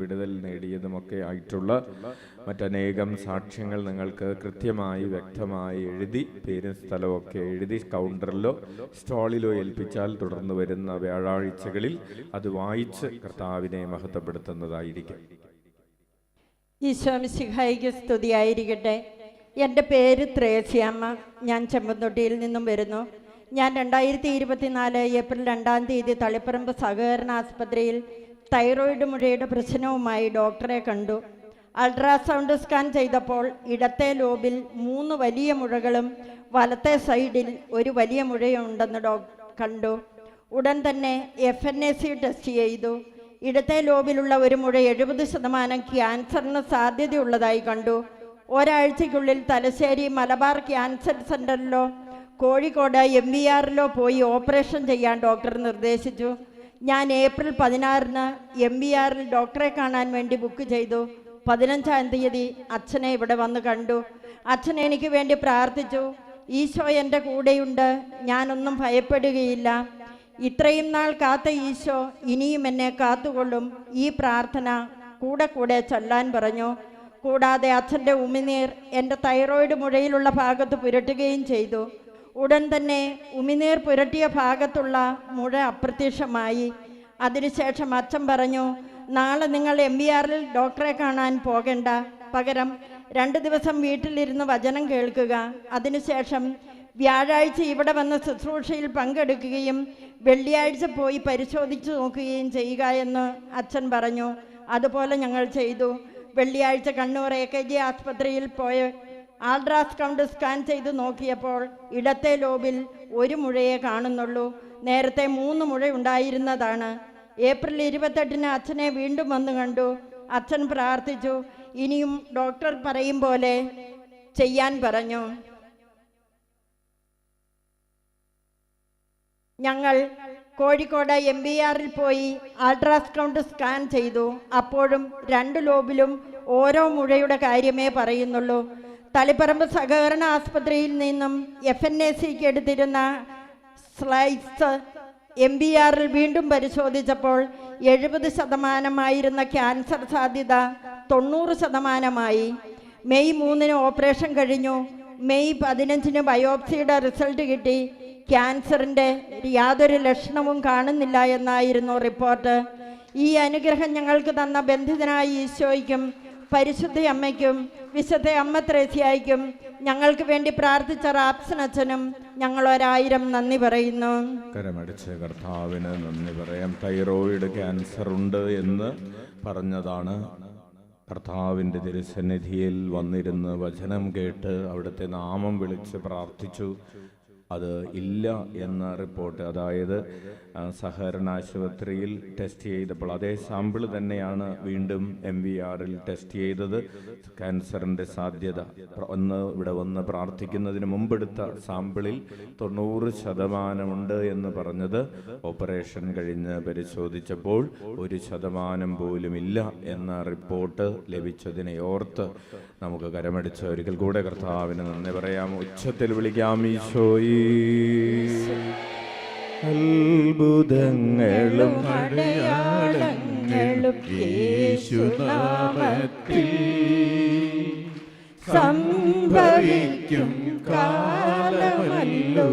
വിടുതൽ നേടിയതുമൊക്കെ ആയിട്ടുള്ള മറ്റനേകം സാക്ഷ്യങ്ങൾ നിങ്ങൾക്ക് കൃത്യമായി വ്യക്തമായി എഴുതി പേരും സ്ഥലമൊക്കെ എഴുതി കൗണ്ടറിലോ സ്റ്റാളിലോ ഏൽപ്പിച്ചാൽ തുടർന്ന് വരുന്ന വ്യാഴാഴ്ചകളിൽ അത് വായിച്ച് കർത്താവിനെ മഹത്വപ്പെടുത്തുന്നതായിരിക്കും. ഈശോ മിശിഹായിക്ക് സ്തുതിയായിരിക്കട്ടെ. എൻ്റെ പേര് ത്രേസ്യാമ്മ. ഞാൻ ചെമ്പന്തൊട്ടിയിൽ നിന്നും വരുന്നു. ഞാൻ 2024 ഏപ്രിൽ 2-ാം തീയതി തളിപ്പറമ്പ് സഹകരണ ആസ്പത്രിയിൽ തൈറോയിഡ് മുഴയുടെ പ്രശ്നവുമായി ഡോക്ടറെ കണ്ടു. അൾട്രാസൗണ്ട് സ്കാൻ ചെയ്തപ്പോൾ ഇടത്തെ ലോബിൽ 3 വലിയ മുഴകളും വലത്തെ സൈഡിൽ ഒരു വലിയ മുഴയുണ്ടെന്ന് കണ്ടു. ഉടൻ തന്നെ FNAC ടെസ്റ്റ് ചെയ്തു. ഇടത്തെ ലോബിലുള്ള ഒരു മുഴ 70% ക്യാൻസറിന് സാധ്യതയുള്ളതായി കണ്ടു. ഒരാഴ്ചയ്ക്കുള്ളിൽ തലശ്ശേരി മലബാർ ക്യാൻസർ സെൻ്ററിലോ കോഴിക്കോട് MVRലോ പോയി ഓപ്പറേഷൻ ചെയ്യാൻ ഡോക്ടർ നിർദ്ദേശിച്ചു. ഞാൻ ഏപ്രിൽ 16-ന് MVRൽ ഡോക്ടറെ കാണാൻ വേണ്ടി ബുക്ക് ചെയ്തു. 15-ാം തീയതി അച്ഛനെ ഇവിടെ വന്ന് കണ്ടു. അച്ഛൻ എനിക്ക് വേണ്ടി പ്രാർത്ഥിച്ചു. ഈശോ എൻ്റെ കൂടെയുണ്ട്, ഞാനൊന്നും ഭയപ്പെടുകയില്ല. ഇത്രയും നാൾ കാത്ത ഈശോ ഇനിയും എന്നെ കാത്തുകൊള്ളും. ഈ പ്രാർത്ഥന കൂടെ കൂടെ ചൊല്ലാൻ പറഞ്ഞു. കൂടാതെ അച്ഛൻ്റെ ഉമിനീർ എൻ്റെ തൈറോയിഡ് മുഴയിലുള്ള ഭാഗത്ത് പുരട്ടുകയും ചെയ്തു. ഉടൻ തന്നെ ഉമിനീർ പുരട്ടിയ ഭാഗത്തുള്ള മുഴ അപ്രത്യക്ഷമായി. അതിനുശേഷം അച്ഛൻ പറഞ്ഞു, നാളെ നിങ്ങൾ MVRൽ ഡോക്ടറെ കാണാൻ പോകണ്ട, പകരം 2 ദിവസം വീട്ടിലിരുന്ന് വചനം കേൾക്കുക. അതിനുശേഷം വ്യാഴാഴ്ച ഇവിടെ വന്ന് ശുശ്രൂഷയിൽ പങ്കെടുക്കുകയും വെള്ളിയാഴ്ച പോയി പരിശോധിച്ചു നോക്കുകയും ചെയ്യുക എന്ന് അച്ഛൻ പറഞ്ഞു. അതുപോലെ ഞങ്ങൾ ചെയ്തു. വെള്ളിയാഴ്ച കണ്ണൂർ AKG ആസ്പത്രിയിൽ പോയി അൾട്രാസൗണ്ട് സ്കാൻ ചെയ്ത് നോക്കിയപ്പോൾ ഇടത്തെ ലോബിൽ ഒരു മുഴയെ കാണുന്നുള്ളൂ. നേരത്തെ 3 മുഴ ഉണ്ടായിരുന്നതാണ്. ഏപ്രിൽ 28-ന് അച്ഛനെ വീണ്ടും വന്ന് കണ്ടു. അച്ഛൻ പ്രാർത്ഥിച്ചു. ഇനിയും ഡോക്ടർ പറയും പോലെ ചെയ്യാൻ പറഞ്ഞു. ഞങ്ങൾ കോഴിക്കോട് MVRൽ പോയി അൾട്രാസൗണ്ട് സ്കാൻ ചെയ്തു. അപ്പോഴും 2 ലോബിലും ഓരോ മുഴയുടെ കാര്യമേ പറയുന്നുള്ളൂ. തളിപ്പറമ്പ് സഹകരണ ആസ്പത്രിയിൽ നിന്നും FNACക്ക് എടുത്തിരുന്ന സ്ലൈഡ്സ് MVRൽ വീണ്ടും പരിശോധിച്ചപ്പോൾ 70% ക്യാൻസർ സാധ്യത 90%. മെയ് 3-ന് ഓപ്പറേഷൻ കഴിഞ്ഞു. മെയ് 15-ന് ബയോപ്സിയുടെ റിസൾട്ട് കിട്ടി. ക്യാൻസറിൻ്റെ യാതൊരു ലക്ഷണവും കാണുന്നില്ല എന്നായിരുന്നു റിപ്പോർട്ട്. ഈ അനുഗ്രഹം ഞങ്ങൾക്ക് തന്ന ബന്ധിതനായ ഈശോയ്ക്കും പരിശുദ്ധ അമ്മയ്ക്കും വിശുദ്ധ അമ്മ ത്രേസ്യായ്ക്കും ഞങ്ങൾക്ക് വേണ്ടി പ്രാർത്ഥിച്ച റാപ്സനച്ഛനും ഞങ്ങൾ 1000 നന്ദി പറയുന്നു. കരമടിച്ച് കർത്താവിന് നന്ദി പറയാം. തൈറോയിഡ് ക്യാൻസർ ഉണ്ട് എന്ന് പറഞ്ഞതാണ്. കർത്താവിൻ്റെ തിരുസന്നിധിയിൽ വന്നിരുന്ന് വചനം കേട്ട് അവിടുത്തെ നാമം വിളിച്ച് പ്രാർത്ഥിച്ചു. അത് ഇല്ല എന്ന റിപ്പോർട്ട്, അതായത് സഹകരണ ആശുപത്രിയിൽ ടെസ്റ്റ് ചെയ്തപ്പോൾ അതേ സാമ്പിൾ തന്നെയാണ് വീണ്ടും MVRൽ ടെസ്റ്റ് ചെയ്തത്. ക്യാൻസറിൻ്റെ സാധ്യത ഇവിടെ വന്ന് പ്രാർത്ഥിക്കുന്നതിന് മുമ്പെടുത്ത സാമ്പിളിൽ 90% എന്ന് പറഞ്ഞത് ഓപ്പറേഷൻ കഴിഞ്ഞ് പരിശോധിച്ചപ്പോൾ 1% പോലും ഇല്ല എന്ന റിപ്പോർട്ട് ലഭിച്ചതിനെ ഓർത്ത് നമുക്ക് കരമടിച്ച് ഒരിക്കൽ കൂടെ കർത്താവിന് നന്ദി പറയാം. ഉച്ചത്തിൽ വിളിക്കാം, ഈശോയേ അത്ഭുതങ്ങളും അടയാളങ്ങളും യേശുനാമത്തിൽ സംഭവിക്കും കാലമല്ലോ.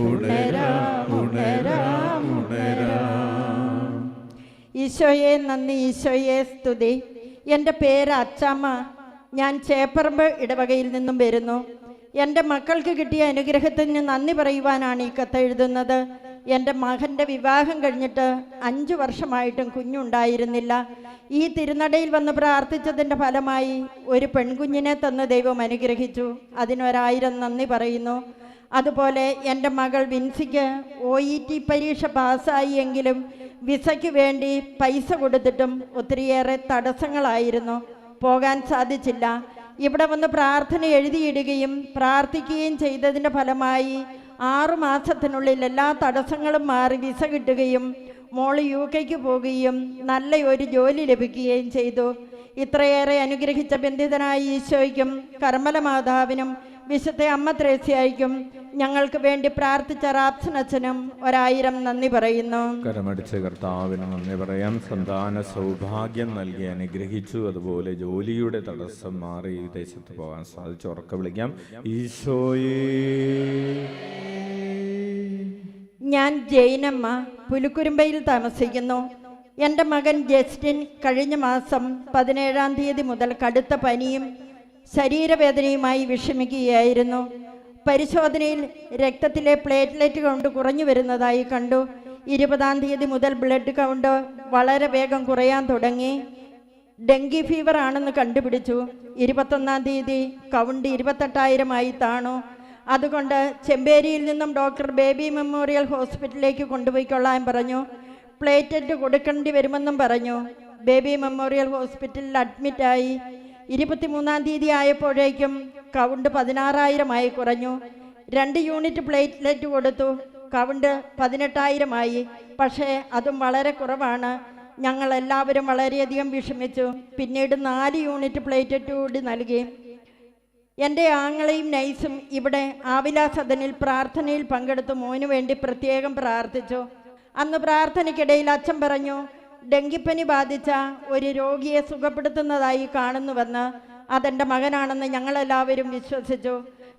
ഉണരാം ഉണരാം ഉണരാം. ഈശോയെ നന്ദി, ഈശോയെ സ്തുതി. എൻ്റെ പേര് അച്ചാമ്മ. ഞാൻ ചേപ്പറമ്പ് ഇടവകയിൽ നിന്നും വരുന്നു. എൻ്റെ മക്കൾക്ക് കിട്ടിയ അനുഗ്രഹത്തിന് നന്ദി പറയുവാനാണ് ഈ കത്തെഴുതുന്നത്. എൻ്റെ മകൻ്റെ വിവാഹം കഴിഞ്ഞിട്ട് 5 വർഷമായിട്ടും കുഞ്ഞുണ്ടായിരുന്നില്ല. ഈ തിരുനടയിൽ വന്ന് പ്രാർത്ഥിച്ചതിൻ്റെ ഫലമായി ഒരു പെൺകുഞ്ഞിനെ തന്ന് ദൈവം അനുഗ്രഹിച്ചു. അതിന് 1000 നന്ദി പറയുന്നു. അതുപോലെ എൻ്റെ മകൾ വിൻസിക്ക് OET പരീക്ഷ പാസ്സായി എങ്കിലും വിസയ്ക്ക് വേണ്ടി പൈസ കൊടുത്തിട്ടും ഒത്തിരിയേറെ തടസ്സങ്ങളായിരുന്നു, പോകാൻ സാധിച്ചില്ല. ഇവിടെ വന്ന് പ്രാർത്ഥന എഴുതിയിടുകയും പ്രാർത്ഥിക്കുകയും ചെയ്തതിൻ്റെ ഫലമായി 6 മാസത്തിനുള്ളിൽ എല്ലാ തടസ്സങ്ങളും മാറി വിസ കിട്ടുകയും മോള് UK പോകുകയും നല്ല ഒരു ജോലി ലഭിക്കുകയും ചെയ്തു. ഇത്രയേറെ അനുഗ്രഹിച്ച ബന്ധിതനായ ഈശോയ്ക്കും കർമ്മല മാതാവിനും വിശുദ്ധ അമ്മ ത്രേസ്യായിക്കും ഞങ്ങൾക്ക് വേണ്ടി പ്രാർത്ഥിച്ച റാപ്സനച്ഛനും 1000 നന്ദി പറയുന്നു. കരമടിച്ച് കർത്താവിന് നന്ദി പറയാം. സന്താന സൗഭാഗ്യം നൽകി അനുഗ്രഹിച്ചു. അതുപോലെ ജോലിയുടെ തടസ്സം മാറി ഈ ദേശത്ത് പോകാൻ സാധിച്ചു. ഉറക്കെ വിളിക്കാം, ഈശോയേ. ഞാൻ ജൈനമ്മ, പുലുക്കുരുമ്പയിൽ താമസിക്കുന്നു. എൻ്റെ മകൻ ജസ്റ്റിൻ കഴിഞ്ഞ മാസം 17-ാം തീയതി മുതൽ കടുത്ത പനിയും ശരീരവേദനയുമായി വിഷമിക്കുകയായിരുന്നു. പരിശോധനയിൽ രക്തത്തിലെ പ്ലേറ്റ്ലെറ്റ് കൗണ്ട് കുറഞ്ഞു വരുന്നതായി കണ്ടു. 20-ാം തീയതി മുതൽ ബ്ലഡ് കൗണ്ട് വളരെ വേഗം കുറയാൻ തുടങ്ങി. ഡെങ്കി ഫീവർ ആണെന്ന് കണ്ടുപിടിച്ചു. 21-ാം തീയതി കൗണ്ട് 28,000 താണു. അതുകൊണ്ട് ചെമ്പേരിയിൽ നിന്നും ഡോക്ടർ ബേബി മെമ്മോറിയൽ ഹോസ്പിറ്റലിലേക്ക് കൊണ്ടുപോയിക്കൊള്ളാൻ പറഞ്ഞു. പ്ലേറ്റ്ലെറ്റ് കൊടുക്കേണ്ടി വരുമെന്നും പറഞ്ഞു. ബേബി മെമ്മോറിയൽ ഹോസ്പിറ്റലിൽ അഡ്മിറ്റായി. 23-ാം തീയതി ആയപ്പോഴേക്കും കൗണ്ട് 16,000 കുറഞ്ഞു. 2 യൂണിറ്റ് പ്ലേറ്റ്ലെറ്റ് കൊടുത്തു. കൗണ്ട് 18,000. പക്ഷേ അതും വളരെ കുറവാണ്. ഞങ്ങൾ എല്ലാവരും വളരെയധികം വിഷമിച്ചു. പിന്നീട് 4 യൂണിറ്റ് പ്ലേറ്റ്ലെറ്റ് കൂടി നൽകി. എൻ്റെ ആങ്ങളെയും നൈസും ഇവിടെ ആവിലാ സദനിൽ പ്രാർത്ഥനയിൽ പങ്കെടുത്ത് മോനു വേണ്ടി പ്രത്യേകം പ്രാർത്ഥിച്ചു. അന്ന് പ്രാർത്ഥനയ്ക്കിടയിൽ അച്ഛൻ പറഞ്ഞു, ഡെങ്കിപ്പനി ബാധിച്ച ഒരു രോഗിയെ സുഖപ്പെടുത്തുന്നതായി കാണുന്നുവെന്ന്. അതെൻ്റെ മകനാണെന്ന് ഞങ്ങളെല്ലാവരും വിശ്വസിച്ചു.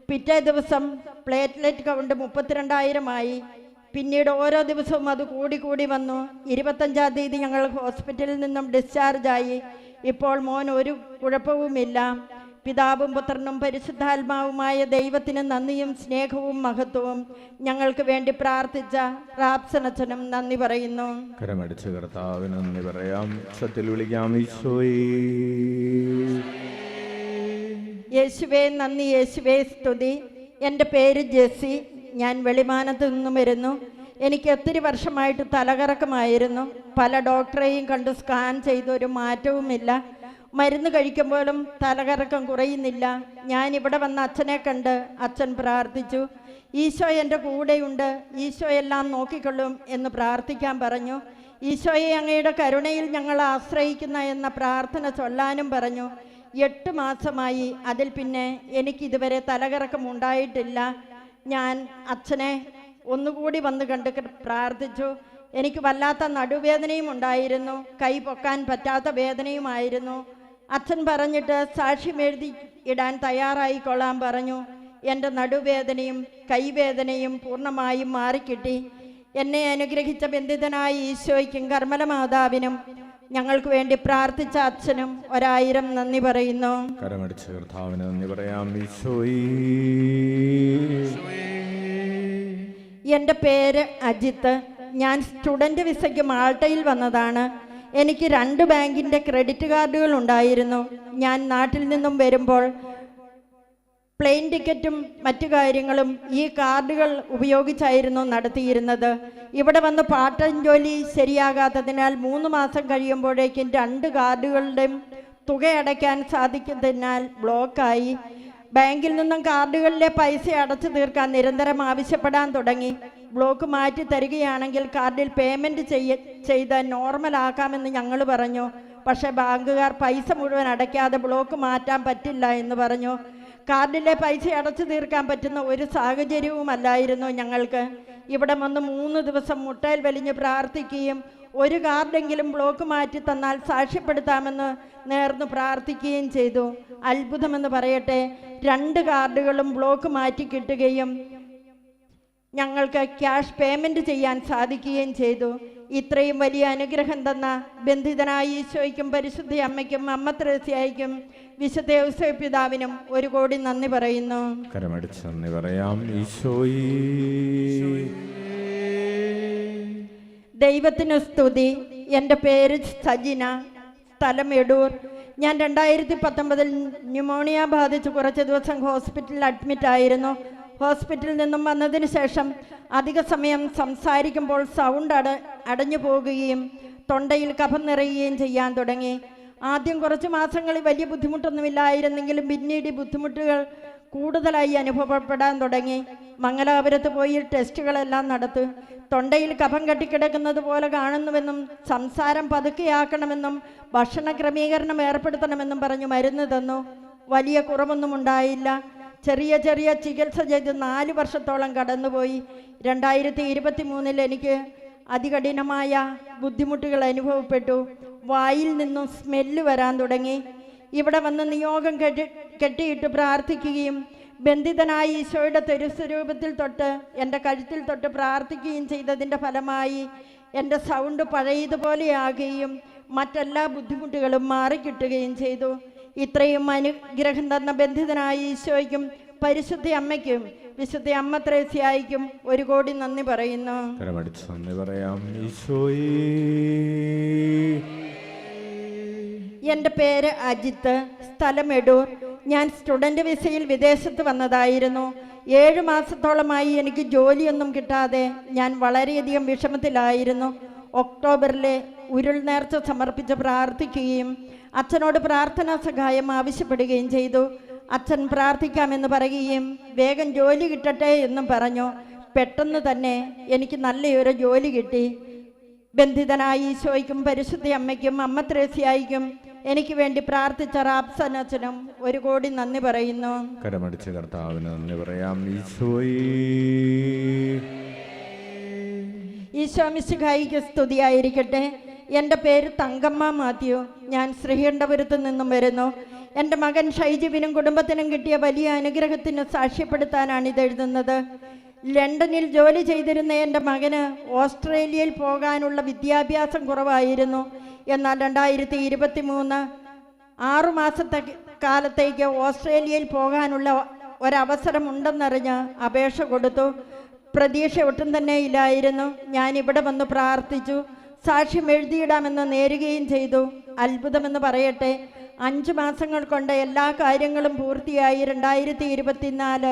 പിറ്റേ ദിവസം പ്ലേറ്റ്ലെറ്റ് കൗണ്ട് 32,000. പിന്നീട് ഓരോ ദിവസവും അത് കൂടി വന്നു. 25-ാം തീയതി ഞങ്ങൾ ഹോസ്പിറ്റലിൽ നിന്നും ഡിസ്ചാർജായി. ഇപ്പോൾ മോൻ ഒരു കുഴപ്പവുമില്ല. പിതാവും പുത്രനും പരിശുദ്ധാത്മാവുമായ ദൈവത്തിന് നന്ദിയും സ്നേഹവും മഹത്വവും. ഞങ്ങൾക്ക് വേണ്ടി പ്രാർത്ഥിച്ച റാപ്സനച്ഛനും നന്ദി പറയുന്നു. കരമടിച്ച് കർത്താവിന് നന്ദി പറയാം. ഉച്ചത്തിൽ വിളിക്കാം, ഈശോയേ. യേശുവേ നന്ദി, യേശുവേ സ്തുതി. എൻ്റെ പേര് ജെസ്സി. ഞാൻ വെളിമാനത്ത് നിന്നും വരുന്നു. എനിക്ക് ഒത്തിരി വർഷമായിട്ട് തലകറക്കമായിരുന്നു. പല ഡോക്ടറെയും കണ്ട് സ്കാൻ ചെയ്തൊരു മാറ്റവുമില്ല. മരുന്ന് കഴിക്കുമ്പോഴും തലകറക്കം കുറയുന്നില്ല. ഞാനിവിടെ വന്ന അച്ഛനെ കണ്ട് അച്ഛൻ പ്രാർത്ഥിച്ചു. ഈശോ എൻ്റെ കൂടെയുണ്ട്, ഈശോ എല്ലാം നോക്കിക്കൊള്ളും എന്ന് പ്രാർത്ഥിക്കാൻ പറഞ്ഞു. ഈശോയെ അങ്ങയുടെ കരുണയിൽ ഞങ്ങൾ ആശ്രയിക്കുന്ന എന്ന പ്രാർത്ഥന ചൊല്ലാനും പറഞ്ഞു. 8 മാസമായി. അതിൽ പിന്നെ എനിക്കിതുവരെ തലകറക്കം ഉണ്ടായിട്ടില്ല. ഞാൻ അച്ഛനെ ഒന്നുകൂടി വന്ന് കണ്ട് പ്രാർത്ഥിച്ചു. എനിക്ക് വല്ലാത്ത നടുവേദനയും ഉണ്ടായിരുന്നു. കൈ പൊക്കാൻ പറ്റാത്ത വേദനയുമായിരുന്നു. അച്ഛൻ പറഞ്ഞിട്ട് സാക്ഷ്യം എഴുതി ഇടാൻ തയ്യാറായിക്കൊള്ളാൻ പറഞ്ഞു. എൻ്റെ നടുവേദനയും കൈവേദനയും പൂർണ്ണമായും മാറിക്കിട്ടി. എന്നെ അനുഗ്രഹിച്ച ബന്ധിതനായ ഈശോയ്ക്കും കർമ്മല മാതാവിനും ഞങ്ങൾക്ക് വേണ്ടി പ്രാർത്ഥിച്ച അച്ഛനും 1000 നന്ദി പറയുന്നു. കരമടിച്ച് കർത്താവിന് നന്ദി പറയാം, ഈശോയേ. എൻ്റെ പേര് അജിത്ത്. ഞാൻ സ്റ്റുഡൻറ്റ് വിസയ്ക്ക് മാൾട്ടയിൽ വന്നതാണ്. എനിക്ക് 2 ബാങ്കിൻ്റെ ക്രെഡിറ്റ് കാർഡുകൾ ഉണ്ടായിരുന്നു. ഞാൻ നാട്ടിൽ നിന്നും വരുമ്പോൾ പ്ലെയിൻ ടിക്കറ്റും മറ്റു കാര്യങ്ങളും ഈ കാർഡുകൾ ഉപയോഗിച്ചായിരുന്നു നടത്തിയിരുന്നത്. ഇവിടെ വന്ന് പാർട്ട് ടൈം ജോലി ശരിയാകാത്തതിനാൽ 3 മാസം കഴിയുമ്പോഴേക്കും 2 കാർഡുകളുടെയും തുക അടയ്ക്കാൻ സാധിക്കുന്നതിനാൽ ബ്ലോക്കായി. ബാങ്കിൽ നിന്നും കാർഡുകളിലെ പൈസ അടച്ചു തീർക്കാൻ നിരന്തരം ആവശ്യപ്പെടാൻ തുടങ്ങി. ബ്ലോക്ക് മാറ്റി തരികയാണെങ്കിൽ കാർഡിൽ പേയ്മെൻറ്റ് ചെയ്ത് നോർമലാക്കാമെന്ന് ഞങ്ങൾ പറഞ്ഞു. പക്ഷേ ബാങ്കുകാർ പൈസ മുഴുവൻ അടയ്ക്കാതെ ബ്ലോക്ക് മാറ്റാൻ പറ്റില്ല എന്ന് പറഞ്ഞു. കാർഡിലെ പൈസ അടച്ചു തീർക്കാൻ പറ്റുന്ന ഒരു സാഹചര്യവുമല്ലായിരുന്നു ഞങ്ങൾക്ക്. ഇവിടെ വന്ന് 3 ദിവസം മുട്ടയിൽ വലിഞ്ഞ് പ്രാർത്ഥിക്കുകയും ഒരു കാർഡെങ്കിലും ബ്ലോക്ക് മാറ്റി തന്നാൽ സാക്ഷ്യപ്പെടുത്താമെന്ന് നേർന്ന് പ്രാർത്ഥിക്കുകയും ചെയ്തു. അത്ഭുതമെന്ന് പറയട്ടെ, 2 കാർഡുകളും ബ്ലോക്ക് മാറ്റി കിട്ടുകയും ഞങ്ങൾക്ക് ക്യാഷ് പേയ്മെൻറ്റ് ചെയ്യാൻ സാധിക്കുകയും ചെയ്തു. ഇത്രയും വലിയ അനുഗ്രഹം തന്ന ബന്ധിതനായ ഈശോയ്ക്കും പരിശുദ്ധ അമ്മയ്ക്കും അമ്മ ത്രേസ്യായിക്കും വിശുദ്ധ ഔസേപ്പ് പിതാവിനും 1 കോടി നന്ദി പറയുന്നു. കരമടിച്ച് നന്ദി പറയാം, ഈശോയേ. ദൈവത്തിന് സ്തുതി. എൻ്റെ പേര് സജിന, സ്ഥലം എടൂർ. ഞാൻ 2019 ന്യൂമോണിയ ബാധിച്ച് കുറച്ച് ദിവസം ഹോസ്പിറ്റലിൽ അഡ്മിറ്റായിരുന്നു. ഹോസ്പിറ്റലിൽ നിന്നും വന്നതിന് ശേഷം അധിക സമയം സംസാരിക്കുമ്പോൾ സൗണ്ട് അടഞ്ഞു പോകുകയും തൊണ്ടയിൽ കഫം നിറയുകയും ചെയ്യാൻ തുടങ്ങി. ആദ്യം കുറച്ച് മാസങ്ങളിൽ വലിയ ബുദ്ധിമുട്ടൊന്നുമില്ലായിരുന്നെങ്കിലും പിന്നീട് ബുദ്ധിമുട്ടുകൾ കൂടുതലായി അനുഭവപ്പെടാൻ തുടങ്ങി. മംഗലാപുരത്ത് പോയി ടെസ്റ്റുകളെല്ലാം നടത്തി. തൊണ്ടയിൽ കഫം കെട്ടിക്കിടക്കുന്നത് പോലെ കാണുന്നുവെന്നും സംസാരം പതുക്കെയാക്കണമെന്നും ഭക്ഷണ ക്രമീകരണം ഏർപ്പെടുത്തണമെന്നും പറഞ്ഞു മരുന്ന് തന്നു. വലിയ കുറവൊന്നും ഉണ്ടായില്ല. ചെറിയ ചെറിയ ചികിത്സ ചെയ്ത് 4 വർഷത്തോളം കടന്നുപോയി. 2023 എനിക്ക് അതികഠിനമായ ബുദ്ധിമുട്ടുകൾ അനുഭവപ്പെട്ടു. വായിൽ നിന്നും സ്മെല്ല് വരാൻ തുടങ്ങി. ഇവിടെ വന്ന് നിയോഗം കെട്ടിയിട്ട് പ്രാർത്ഥിക്കുകയും ബന്ധിതനായ ഈശോയുടെ തിരുസ്വരൂപത്തിൽ തൊട്ട് എൻ്റെ കഴുത്തിൽ തൊട്ട് പ്രാർത്ഥിക്കുകയും ചെയ്തതിൻ്റെ ഫലമായി എൻ്റെ സൗണ്ട് പഴയതുപോലെയാകുകയും മറ്റെല്ലാ ബുദ്ധിമുട്ടുകളും മാറിക്കിട്ടുകയും ചെയ്തു. ഇത്രയും അനുഗ്രഹം തന്ന ബന്ധിതനായ ഈശോയ്ക്കും പരിശുദ്ധ അമ്മയ്ക്കും വിശുദ്ധ അമ്മ ത്രേസ്യായിക്കും 1 കോടി നന്ദി പറയുന്നു. നന്ദി പറയാം. ഈശോയേ, എൻ്റെ പേര് അജിത്ത്, സ്ഥലം എടൂർ. ഞാൻ സ്റ്റുഡൻറ് വിസയിൽ വിദേശത്ത് വന്നതായിരുന്നു. 7 മാസത്തോളമായി എനിക്ക് ജോലിയൊന്നും കിട്ടാതെ ഞാൻ വളരെയധികം വിഷമത്തിലായിരുന്നു. ഒക്ടോബറിലെ ഉരുൾ നേർച്ച സമർപ്പിച്ച് പ്രാർത്ഥിക്കുകയും അച്ഛനോട് പ്രാർത്ഥനാ സഹായം ആവശ്യപ്പെടുകയും ചെയ്തു. അച്ഛൻ പ്രാർത്ഥിക്കാമെന്ന് പറയുകയും വേഗം ജോലി കിട്ടട്ടെ എന്നും പറഞ്ഞു. പെട്ടെന്ന് തന്നെ എനിക്ക് നല്ലൊരു ജോലി കിട്ടി. ബന്ധിതനായ ഈശോയ്ക്കും പരിശുദ്ധ അമ്മയ്ക്കും അമ്മ ത്രേസ്യായിക്കും എനിക്ക് വേണ്ടി പ്രാർത്ഥിച്ച റാപ്സൻ അച്ഛനും 1 കോടി നന്ദി പറയുന്നു. കരമടിച്ച് കർത്താവിന് നന്ദി പറയാം. ഈശോയേ, ഈശോ മിശിഹായിക്ക് സ്തുതിയായിരിക്കട്ടെ. എൻ്റെ പേര് തങ്കമ്മ മാത്യു. ഞാൻ ശ്രീകണ്ഠപുരത്ത് നിന്നും വരുന്നു. എൻ്റെ മകൻ ഷൈജുവിനും കുടുംബത്തിനും കിട്ടിയ വലിയ അനുഗ്രഹത്തിന് സാക്ഷ്യപ്പെടുത്താനാണ് ഇതെഴുതുന്നത്. ലണ്ടനിൽ ജോലി ചെയ്തിരുന്ന എൻ്റെ മകന് ഓസ്ട്രേലിയയിൽ പോകാനുള്ള വിദ്യാഭ്യാസം കുറവായിരുന്നു. എന്നാൽ 2023 6 മാസത്തെ കാലത്തേക്ക് ഓസ്ട്രേലിയയിൽ പോകാനുള്ള ഒരവസരമുണ്ടെന്നറിഞ്ഞ് അപേക്ഷ കൊടുത്തു. പ്രതീക്ഷ ഒട്ടും തന്നെ ഇല്ലായിരുന്നു. ഞാനിവിടെ വന്ന് പ്രാർത്ഥിച്ചു. സാക്ഷ്യം എഴുതിയിടാമെന്ന് നേരുകയും ചെയ്തു. അത്ഭുതമെന്ന് പറയട്ടെ, 5 മാസങ്ങൾ കൊണ്ട് എല്ലാ കാര്യങ്ങളും പൂർത്തിയായി. 2024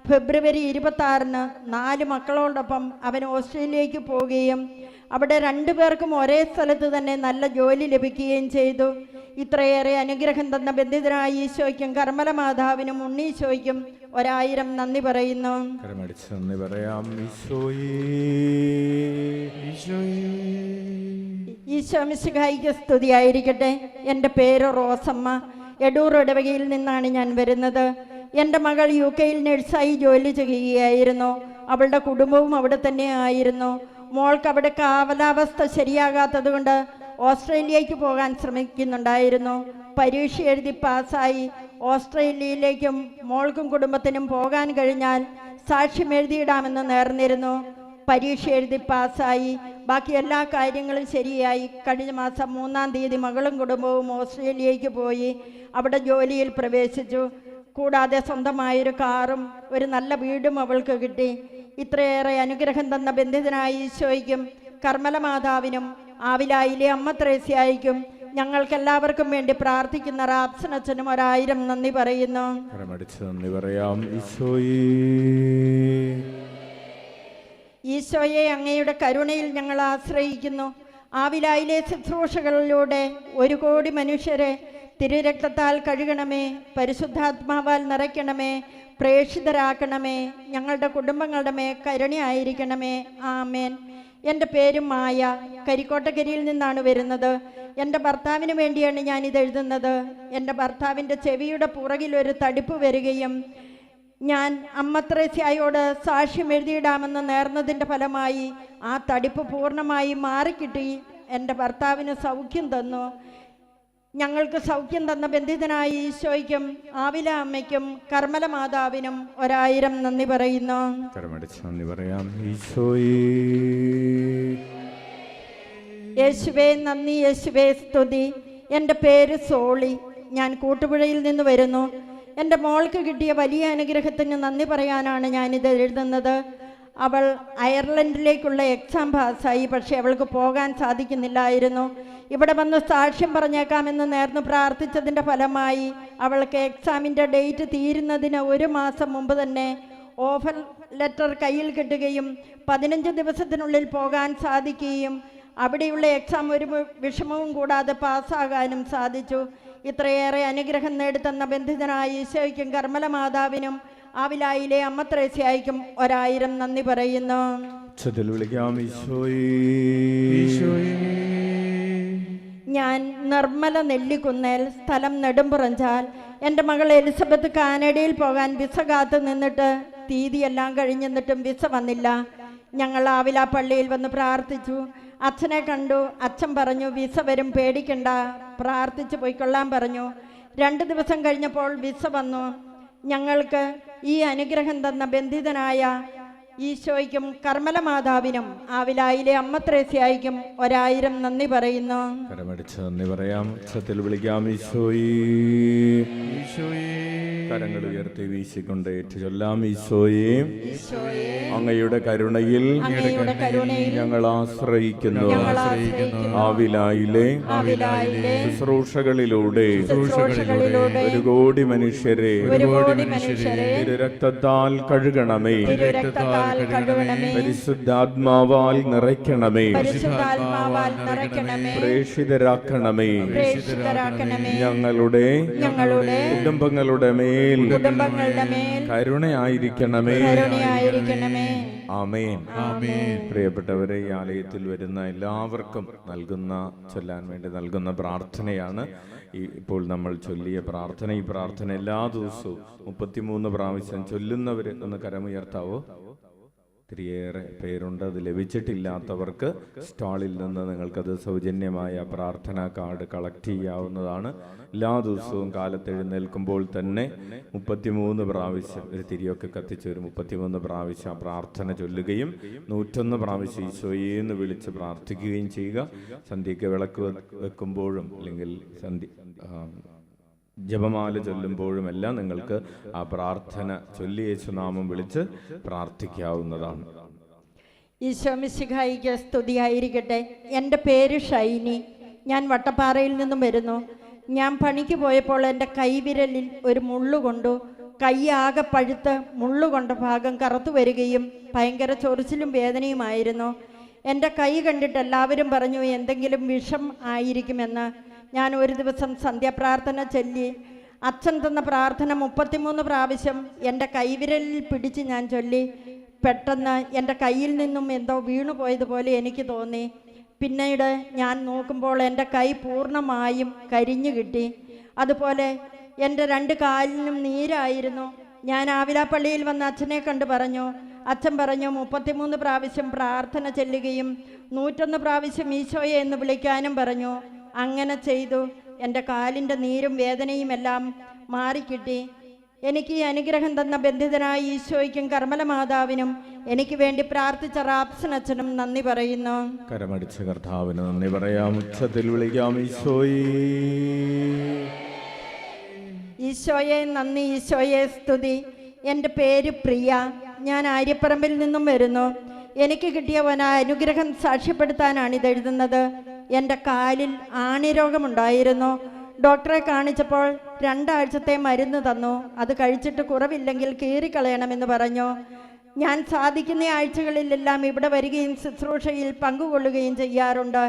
ഫെബ്രുവരി 26 4 മക്കളോടൊപ്പം അവൻ ഓസ്ട്രേലിയയിലേക്ക് പോവുകയും അവിടെ 2 പേർക്കും ഒരേ സ്ഥലത്ത് തന്നെ നല്ല ജോലി ലഭിക്കുകയും ചെയ്തു. ഇത്രയേറെ അനുഗ്രഹം തന്ന ബന്ധിതനായ ഈശോയ്ക്കും കർമ്മല മാതാവിനും ഉണ്ണീശോയ്ക്കും 1000 നന്ദി പറയുന്നു. നന്ദി പറയാം. ഈശോ മിശിഹായിക്ക് സ്തുതിയായിരിക്കട്ടെ. എൻ്റെ പേര് റോസമ്മ. എടൂർ ഇടവകയിൽ നിന്നാണ് ഞാൻ വരുന്നത്. എൻ്റെ മകൾ UK നഴ്സായി ജോലി ചെയ്യുകയായിരുന്നു. അവളുടെ കുടുംബവും അവിടെ തന്നെ ആയിരുന്നു. മോൾക്ക് അവിടെ കാലാവസ്ഥ ശരിയാകാത്തത് കൊണ്ട് ഓസ്ട്രേലിയയ്ക്ക് പോകാൻ ശ്രമിക്കുന്നുണ്ടായിരുന്നു. പരീക്ഷ എഴുതി പാസ്സായി. ഓസ്ട്രേലിയയിലേക്കും മോൾക്കും കുടുംബത്തിനും പോകാൻ കഴിഞ്ഞാൽ സാക്ഷ്യം എഴുതിയിടാമെന്ന് നേർന്നിരുന്നു. പരീക്ഷ എഴുതി പാസ്സായി. ബാക്കി എല്ലാ കാര്യങ്ങളും ശരിയായി. കഴിഞ്ഞ മാസം 3-ാം തീയതി മകളും കുടുംബവും ഓസ്ട്രേലിയയ്ക്ക് പോയി. അവിടെ ജോലിയിൽ പ്രവേശിച്ചു. കൂടാതെ സ്വന്തമായൊരു കാറും ഒരു നല്ല വീടും അവൾക്ക് കിട്ടി. ഇത്രയേറെ അനുഗ്രഹം തന്ന ബന്ധിതനായ ഈശോയ്ക്കും കർമ്മല മാതാവിനും ആവിലായിലെ അമ്മ ത്രേസ്യായിക്കും ഞങ്ങൾക്കെല്ലാവർക്കും വേണ്ടി പ്രാർത്ഥിക്കുന്ന റാപ്സൻ അച്ഛനും 1000 നന്ദി പറയുന്നു. നന്ദി പറയാം. ഈശോയെ, അങ്ങയുടെ കരുണയിൽ ഞങ്ങൾ ആശ്രയിക്കുന്നു. ആവിലായിലെ ശുശ്രൂഷകളിലൂടെ 1 കോടി മനുഷ്യരെ തിരുരക്തത്താൽ കഴുകണമേ, പരിശുദ്ധാത്മാവാൽ നിറയ്ക്കണമേ, പ്രേക്ഷിതരാക്കണമേ. ഞങ്ങളുടെ കുടുംബങ്ങളുടെ മേ കരുണയായിരിക്കണമേ. ആമേൻ. എൻ്റെ പേര് മായ. കരിക്കോട്ടക്കരിയിൽ നിന്നാണ് വരുന്നത്. എൻ്റെ ഭർത്താവിന് വേണ്ടിയാണ് ഞാനിത് എഴുതുന്നത്. എൻ്റെ ഭർത്താവിൻ്റെ ചെവിയുടെ പുറകിൽ ഒരു തടിപ്പ് വരികയും ഞാൻ അമ്മ ത്രേസ്യായോട് സാക്ഷ്യം എഴുതിയിടാമെന്ന് നേർന്നതിൻ്റെ ഫലമായി ആ തടിപ്പ് പൂർണ്ണമായി മാറിക്കിട്ടി. എൻ്റെ ഭർത്താവിന് സൗഖ്യം തന്നു. ഞങ്ങൾക്ക് സൗഖ്യം തന്ന ബന്ധിതനായ ഈശോയ്ക്കും ആവില അമ്മയ്ക്കും കർമ്മല മാതാവിനും 1000 നന്ദി പറയുന്നു. നന്ദി പറയാം. യേശുവേ നന്ദി, യേശുവേ സ്തുതി. എൻ്റെ പേര് സോളി. ഞാൻ കൂട്ടുപുഴയിൽ നിന്ന് വരുന്നു. എൻ്റെ മോൾക്ക് കിട്ടിയ വലിയ അനുഗ്രഹത്തിന് നന്ദി പറയാനാണ് ഞാനിത് എഴുതുന്നത്. അവൾ അയർലൻഡിലേക്കുള്ള എക്സാം പാസ്സായി. പക്ഷേ അവൾക്ക് പോകാൻ സാധിക്കുന്നില്ലായിരുന്നു. ഇവിടെ വന്ന് സാക്ഷ്യം പറഞ്ഞേക്കാമെന്ന് നേർന്ന് പ്രാർത്ഥിച്ചതിൻ്റെ ഫലമായി അവൾക്ക് എക്സാമിൻ്റെ ഡേറ്റ് തീരുന്നതിന് 1 മാസം മുമ്പ് തന്നെ ഓഫർ ലെറ്റർ കയ്യിൽ കിട്ടുകയും 15 ദിവസത്തിനുള്ളിൽ പോകാൻ സാധിക്കുകയും അവിടെയുള്ള എക്സാം ഒരു വിഷമവും കൂടാതെ പാസ്സാകാനും സാധിച്ചു. ഇത്രയേറെ അനുഗ്രഹം നേടിത്തന്ന ബന്ധിതനായ ഈശോയ്ക്കും കർമ്മല മാതാവിനും ആവിലായിലെ അമ്മ ത്രേസ്യായിക്കും 1000 നന്ദി പറയുന്നു. ഞാൻ നിർമ്മല നെല്ലിക്കുന്നേൽ, സ്ഥലം നെടുമ്പുറഞ്ചാൽ. എൻ്റെ മകൾ എലിസബത്ത് കാനഡയിൽ പോകാൻ വിസ കാത്ത് നിന്നിട്ട് തീയതിയെല്ലാം കഴിഞ്ഞിട്ടും വിസ വന്നില്ല. ഞങ്ങൾ ആവില പള്ളിയിൽ വന്ന് പ്രാർത്ഥിച്ചു. അച്ഛനെ കണ്ടു. അച്ഛൻ പറഞ്ഞു, വിസ വരും, പേടിക്കണ്ട, പ്രാർത്ഥിച്ച് പോയിക്കൊള്ളാൻ പറഞ്ഞു. 2 ദിവസം കഴിഞ്ഞപ്പോൾ വിസ വന്നു. ഞങ്ങൾക്ക് ഈ അനുഗ്രഹം തന്ന ബന്ധിതനായ ഈശോയ്ക്കും കർമ്മല മാതാവിനും ആവിലായിലെ അമ്മ ത്രേസ്യായിക്കും 1000 നന്ദി പറയുന്നു. കരമടിച്ച് നന്ദി പറയാം. ഉച്ചത്തിൽ വിളിക്കാം. ഈശോയേ, കരങ്ങൾ ഉയർത്തി വീശിക്കൊണ്ട് ഏറ്റുചൊല്ലാം. ഈശോയേ, അങ്ങയുടെ കരുണയിൽ ഞങ്ങൾ ആശ്രയിക്കുന്നു. ആവിലായിലെ ശുശ്രൂഷകളിലൂടെ 1 കോടി മനുഷ്യരെ തിരുരക്തത്താൽ കഴുകണമേ. പരിശുദ്ധാത്മാവാൽ നിറയ്ക്കണമേ. പ്രേഷിതരാക്കണമേ. ഞങ്ങളുടെ കുടുംബങ്ങളുടെ മേൽ കരുണയായിരിക്കണമേ. ആമേൻ. പ്രിയപ്പെട്ടവരെ, ഈ ആലയത്തിൽ വരുന്ന എല്ലാവർക്കും ചൊല്ലാൻ വേണ്ടി നൽകുന്ന പ്രാർത്ഥനയാണ് ഇപ്പോൾ നമ്മൾ ചൊല്ലിയ പ്രാർത്ഥന. ഈ പ്രാർത്ഥന എല്ലാ ദിവസവും 33 പ്രാവശ്യം ചൊല്ലുന്നവർ ഒന്ന് കരമുയർത്താവോ? ഒത്തിരിയേറെ പേരുണ്ട്. അത് ലഭിച്ചിട്ടില്ലാത്തവർക്ക് സ്റ്റാളിൽ നിന്ന് നിങ്ങൾക്കത് സൗജന്യമായ പ്രാർത്ഥനാ കാർഡ് കളക്ട് ചെയ്യാവുന്നതാണ്. എല്ലാ ദിവസവും കാലത്ത് എഴുന്നേൽക്കുമ്പോൾ തന്നെ 33 പ്രാവശ്യം ഒരു തിരിയൊക്കെ കത്തിച്ച് ഒരു 33 പ്രാവശ്യം പ്രാർത്ഥന ചൊല്ലുകയും 101 പ്രാവശ്യം ഈശോയേന്ന് വിളിച്ച് പ്രാർത്ഥിക്കുകയും ചെയ്യുക. സന്ധ്യയ്ക്ക് വിളക്ക് വെക്കുമ്പോഴും അല്ലെങ്കിൽ ജപമാല ചൊല്ലുമ്പോഴുമെല്ലാം നിങ്ങൾക്ക് ആ പ്രാർത്ഥന ചൊല്ലി യേശുനാമം വിളിച്ച് പ്രാർത്ഥിക്കാവുന്നതാണ്. ഈശോ മിശിഹായിക്ക് സ്തുതിയായിരിക്കട്ടെ. എൻ്റെ പേര് ഷൈനി. ഞാൻ വട്ടപ്പാറയിൽ നിന്നും വരുന്നു. ഞാൻ പണിക്ക് പോയപ്പോൾ എൻ്റെ കൈവിരലിൽ ഒരു മുള്ളു കൊണ്ടു. കൈ ആകെ പഴുത്ത് മുള്ളുകൊണ്ട ഭാഗം കറുത്തു വരികയും ഭയങ്കര ചൊറിച്ചിലും വേദനയുമായിരുന്നു. എൻ്റെ കൈ കണ്ടിട്ട് എല്ലാവരും പറഞ്ഞു എന്തെങ്കിലും വിഷം ആയിരിക്കുമെന്ന്. ഞാൻ ഒരു ദിവസം സന്ധ്യാപ്രാർത്ഥന ചൊല്ലി. അച്ഛൻ തന്ന പ്രാർത്ഥന 33 പ്രാവശ്യം എൻ്റെ കൈവിരലിൽ പിടിച്ച് ഞാൻ ചൊല്ലി. പെട്ടെന്ന് എൻ്റെ കയ്യിൽ നിന്നും എന്തോ വീണു പോയതുപോലെ എനിക്ക് തോന്നി. പിന്നീട് ഞാൻ നോക്കുമ്പോൾ എൻ്റെ കൈ പൂർണ്ണമായും കരിഞ്ഞു കിട്ടി. അതുപോലെ എൻ്റെ 2 കാലിനും നീരായിരുന്നു. ഞാൻ ആവിലാപ്പള്ളിയിൽ വന്ന് അച്ഛനെ കണ്ട് പറഞ്ഞു. അച്ഛൻ പറഞ്ഞു 33 പ്രാവശ്യം പ്രാർത്ഥന ചൊല്ലുകയും 101 പ്രാവശ്യം ഈശോയെ എന്ന് വിളിക്കാനും പറഞ്ഞു. അങ്ങനെ ചെയ്തു. എൻ്റെ കാലിൻ്റെ നീരും വേദനയും എല്ലാം മാറിക്കിട്ടി. എനിക്ക് ഈ അനുഗ്രഹം തന്ന ബന്ധിതനായ ഈശോയ്ക്കും കർമ്മല മാതാവിനും എനിക്ക് വേണ്ടി പ്രാർത്ഥിച്ച റാപ്സൻ അച്ഛനും നന്ദി പറയുന്നു. കരമടിച്ച കർത്താവിന് നന്ദി പറയാം. ഉച്ചത്തിൽ വിളിക്കാം. ഈശോയേ, ഈശോയെ നന്ദി, ഈശോയെ സ്തുതി. എൻ്റെ പേര് പ്രിയ. ഞാൻ ആര്യപ്പറമ്പിൽ നിന്നും വരുന്നു. എനിക്ക് കിട്ടിയ അനുഗ്രഹം സാക്ഷ്യപ്പെടുത്താനാണ് ഇതെഴുതുന്നത്. എൻ്റെ കാലിൽ ആണിരോഗമുണ്ടായിരുന്നു. ഡോക്ടറെ കാണിച്ചപ്പോൾ 2 ആഴ്ചത്തെ മരുന്ന് തന്നു. അത് കഴിച്ചിട്ട് കുറവില്ലെങ്കിൽ കീറിക്കളയണമെന്ന് പറഞ്ഞു. ഞാൻ സാധിക്കുന്ന ആഴ്ചകളിലെല്ലാം ഇവിടെ വരികയും ശുശ്രൂഷയിൽ പങ്കുകൊള്ളുകയും ചെയ്യാറുണ്ട്.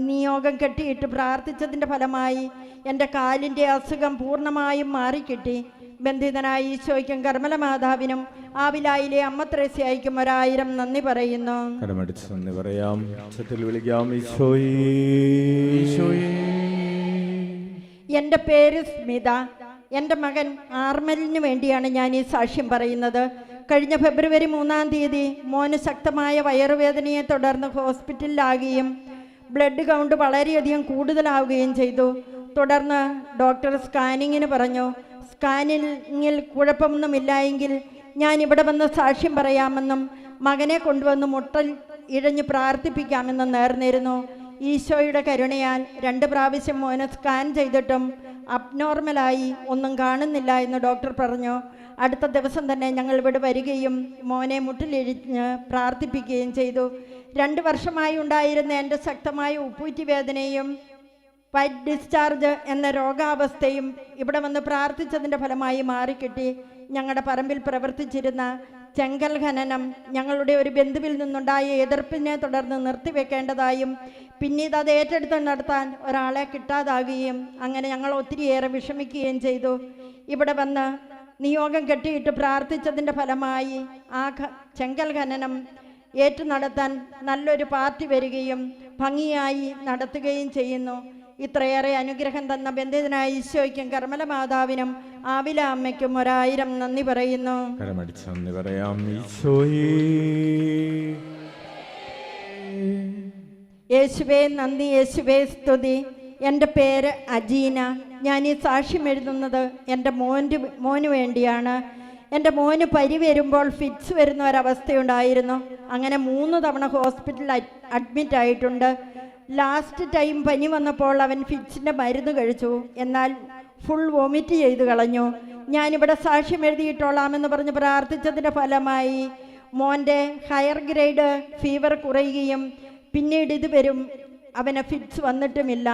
നിയോഗം കെട്ടിയിട്ട് പ്രാർത്ഥിച്ചതിൻ്റെ ഫലമായി എൻ്റെ കാലിൻ്റെ അസുഖം പൂർണ്ണമായും മാറിക്കിട്ടി. ബന്ധിതനായ ഈശോയ്ക്കും കർമ്മല മാതാവിനും ആവിലായിലെ അമ്മ ത്രേസ്യായിക്കും 1000 നന്ദി പറയുന്നു. കരമടിച്ച് നന്ദി പറയാം. ഉച്ചത്തിൽ വിളിക്കാം. ഈശോയേ, എൻ്റെ പേര് സ്മിത. എൻ്റെ മകൻ ആർമലിന് വേണ്ടിയാണ് ഞാൻ ഈ സാക്ഷ്യം പറയുന്നത്. കഴിഞ്ഞ ഫെബ്രുവരി 3-ാം തീയതി മോന് ശക്തമായ വയറുവേദനയെ തുടർന്ന് ഹോസ്പിറ്റലിലാകുകയും ബ്ലഡ് കൗണ്ട് വളരെയധികം കൂടുതലാവുകയും ചെയ്തു. തുടർന്ന് ഡോക്ടർ സ്കാനിങ്ങിന് പറഞ്ഞു. സ്കാനിങ്ങിൽ കുഴപ്പമൊന്നുമില്ലായെങ്കിൽ ഞാൻ ഇവിടെ വന്ന് സാക്ഷ്യം പറയാമെന്നും മകനെ കൊണ്ടുവന്ന് മുട്ടൽ ഇഴഞ്ഞ് പ്രാർത്ഥിപ്പിക്കാമെന്നും നേർന്നിരുന്നു. ഈശോയുടെ കരുണയാൽ 2 പ്രാവശ്യം മോനെ സ്കാൻ ചെയ്തിട്ടും അബ്നോർമലായി ഒന്നും കാണുന്നില്ല എന്ന് ഡോക്ടർ പറഞ്ഞു. അടുത്ത ദിവസം തന്നെ ഞങ്ങൾ ഇവിടെ വരികയും മോനെ മുട്ടിലിഴിഞ്ഞ് പ്രാർത്ഥിപ്പിക്കുകയും ചെയ്തു. 2 വർഷമായി ഉണ്ടായിരുന്ന എൻ്റെ ശക്തമായ ഉപ്പൂറ്റി വേദനയും വൈറ്റ് ഡിസ്ചാർജ് എന്ന രോഗാവസ്ഥയും ഇവിടെ വന്ന് പ്രാർത്ഥിച്ചതിൻ്റെ ഫലമായി മാറിക്കിട്ടി. ഞങ്ങളുടെ പറമ്പിൽ പ്രവർത്തിച്ചിരുന്ന ചെങ്കൽ ഖനനം ഞങ്ങളുടെ ഒരു ബന്ധുവിൽ നിന്നുണ്ടായ എതിർപ്പിനെ തുടർന്ന് നിർത്തിവെക്കേണ്ടതായും പിന്നീട് അത് ഏറ്റെടുത്ത് നടത്താൻ ഒരാളെ കിട്ടാതാകുകയും അങ്ങനെ ഞങ്ങൾ ഒത്തിരിയേറെ വിഷമിക്കുകയും ചെയ്തു. ഇവിടെ വന്ന് നിയോഗം കെട്ടിയിട്ട് പ്രാർത്ഥിച്ചതിൻ്റെ ഫലമായി ആ ചെങ്കൽ ഖനനം ഏറ്റു നടത്താൻ നല്ലൊരു പാർട്ടി വരികയും ഭംഗിയായി നടത്തുകയും ചെയ്യുന്നു. ഇത്രയേറെ അനുഗ്രഹം തന്ന ബന്ധിതനായ ഈശോയ്ക്കും കർമ്മല മാതാവിനും ആവില അമ്മയ്ക്കും 1000 നന്ദി പറയുന്നു. കരമടിച്ച് നന്ദി പറയാം. ഈശോയേ യേശുവേ നന്ദി, യേശുവേ സ്തുതി. എൻ്റെ പേര് അജീന. ഞാൻ ഈ സാക്ഷ്യം എഴുതുന്നത് എൻ്റെ മോന് വേണ്ടിയാണ്. എൻ്റെ മോന് പരി വരുമ്പോൾ ഫിറ്റ്സ് വരുന്ന ഒരവസ്ഥയുണ്ടായിരുന്നു. അങ്ങനെ 3 തവണ ഹോസ്പിറ്റലിൽ അഡ്മിറ്റ് ആയിട്ടുണ്ട്. ലാസ്റ്റ് ടൈം പനി വന്നപ്പോൾ അവൻ ഫിറ്റ്സിൻ്റെ മരുന്ന് കഴിച്ചു. എന്നാൽ ഫുൾ വോമിറ്റ് ചെയ്ത് കളഞ്ഞു. ഞാനിവിടെ സാക്ഷ്യം എഴുതിയിട്ടോളാമെന്ന് പറഞ്ഞ് പ്രാർത്ഥിച്ചതിൻ്റെ ഫലമായി മോൻ്റെ ഹയർ ഗ്രേഡ് ഫീവർ കുറയുകയും പിന്നീട് ഇത് വരും അവന് ഫിറ്റ്സ് വന്നിട്ടുമില്ല.